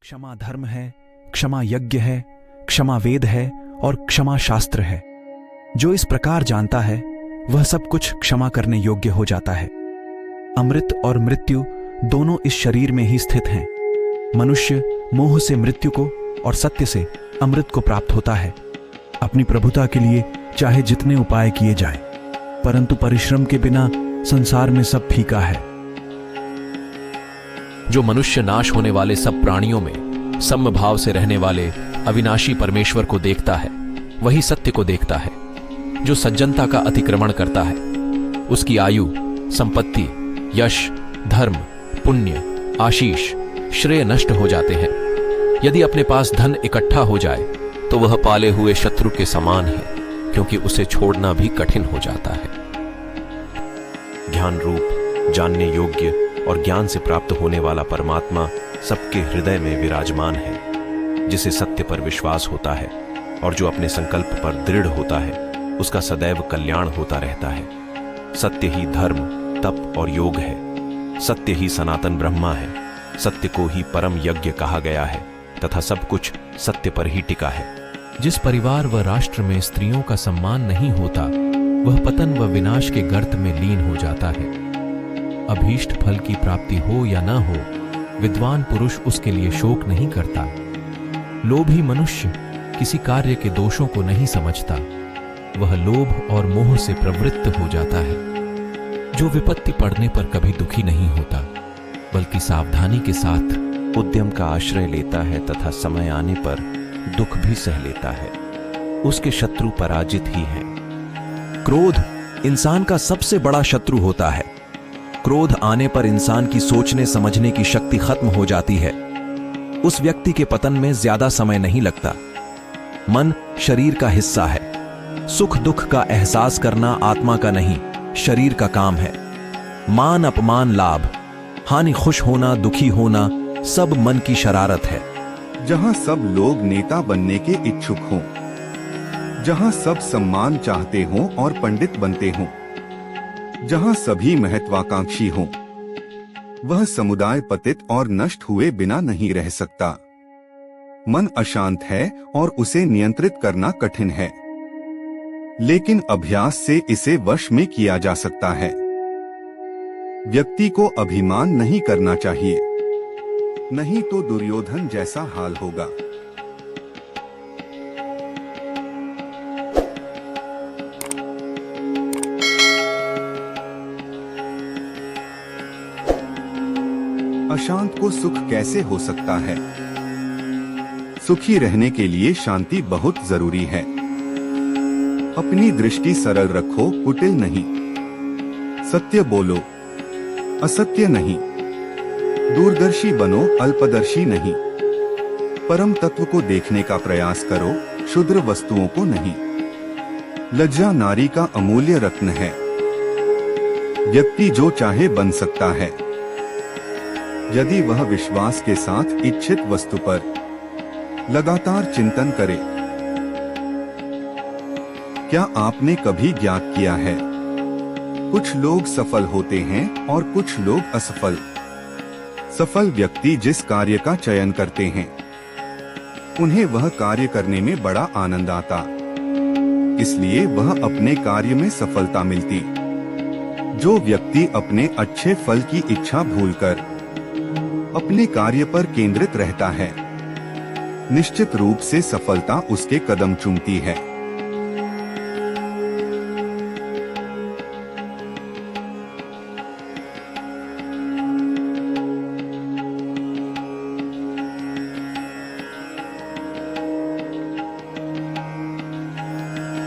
क्षमा धर्म है, क्षमा यज्ञ है, क्षमा वेद है और क्षमा शास्त्र है। जो इस प्रकार जानता है वह सब कुछ क्षमा करने योग्य हो जाता है। अमृत और मृत्यु दोनों इस शरीर में ही स्थित हैं। मनुष्य मोह से मृत्यु को और सत्य से अमृत को प्राप्त होता है। अपनी प्रभुता के लिए चाहे जितने उपाय किए जाएं, परंतु परिश्रम के बिना संसार में सब फीका है। जो मनुष्य नाश होने वाले सब प्राणियों में समभाव से रहने वाले अविनाशी परमेश्वर को देखता है, वही सत्य को देखता है। जो सज्जनता का अतिक्रमण करता है, उसकी आयु, संपत्ति, यश, धर्म, पुण्य, आशीष, श्रेय नष्ट हो जाते हैं। यदि अपने पास धन इकट्ठा हो जाए तो वह पाले हुए शत्रु के समान है, क्योंकि उसे छोड़ना भी कठिन हो जाता है। ज्ञान रूप, जानने योग्य और ज्ञान से प्राप्त होने वाला परमात्मा सबके हृदय में विराजमान है। जिसे सत्य पर विश्वास होता है और जो अपने संकल्प पर दृढ़ होता है, उसका सदैव कल्याण होता रहता है। सत्य ही धर्म, तप और योग है। सत्य ही सनातन ब्रह्मा है। सत्य को ही परम यज्ञ कहा गया है तथा सब कुछ सत्य पर ही टिका है। जिस परिवार व राष्ट्र में स्त्रियों का सम्मान नहीं होता, वह पतन व विनाश के गर्त में लीन हो जाता है। अभीष्ट फल की प्राप्ति हो या ना हो, विद्वान पुरुष उसके लिए शोक नहीं करता। लोभी मनुष्य किसी कार्य के दोषों को नहीं समझता। वह लोभ और मोह से प्रवृत्त हो जाता है। जो विपत्ति पड़ने पर कभी दुखी नहीं होता, बल्कि सावधानी के साथ उद्यम का आश्रय लेता है तथा समय आने पर दुख भी सह लेता है, उसके शत्रु पराजित ही हैं। क्रोध इंसान का सबसे बड़ा शत्रु होता है। क्रोध आने पर इंसान की सोचने समझने की शक्ति खत्म हो जाती है। उस व्यक्ति के पतन में ज्यादा समय नहीं लगता। मन शरीर का हिस्सा है। सुख दुख का एहसास करना आत्मा का नहीं, शरीर का काम है। मान अपमान लाभ, हानि खुश होना दुखी होना, सब मन की शरारत है। जहां सब लोग नेता बनने के इच्छुक हों, जहां सब सम्मान चाहते हों और पंडित बनते हों, जहां सभी महत्वाकांक्षी हों, वह समुदाय पतित और नष्ट हुए बिना नहीं रह सकता। मन अशांत है और उसे नियंत्रित करना कठिन है, लेकिन अभ्यास से इसे वश में किया जा सकता है। व्यक्ति को अभिमान नहीं करना चाहिए, नहीं तो दुर्योधन जैसा हाल होगा। अशांत को सुख कैसे हो सकता है? सुखी रहने के लिए शांति बहुत जरूरी है। अपनी दृष्टि सरल रखो, कुटिल नहीं। सत्य बोलो, असत्य नहीं। दूरदर्शी बनो, अल्पदर्शी नहीं। परम तत्व को देखने का प्रयास करो, क्षुद्र वस्तुओं को नहीं। लज्जा नारी का अमूल्य रत्न है। व्यक्ति जो चाहे बन सकता है, यदि वह विश्वास के साथ इच्छित वस्तु पर लगातार चिंतन करे। क्या आपने कभी ज्ञात किया है, कुछ लोग सफल होते हैं और कुछ लोग असफल। सफल व्यक्ति जिस कार्य का चयन करते हैं, उन्हें वह कार्य करने में बड़ा आनंद आता, इसलिए वह अपने कार्य में सफलता मिलती। जो व्यक्ति अपने अच्छे फल की इच्छा भूलकर अपने कार्य पर केंद्रित रहता है, निश्चित रूप से सफलता उसके कदम चूमती है।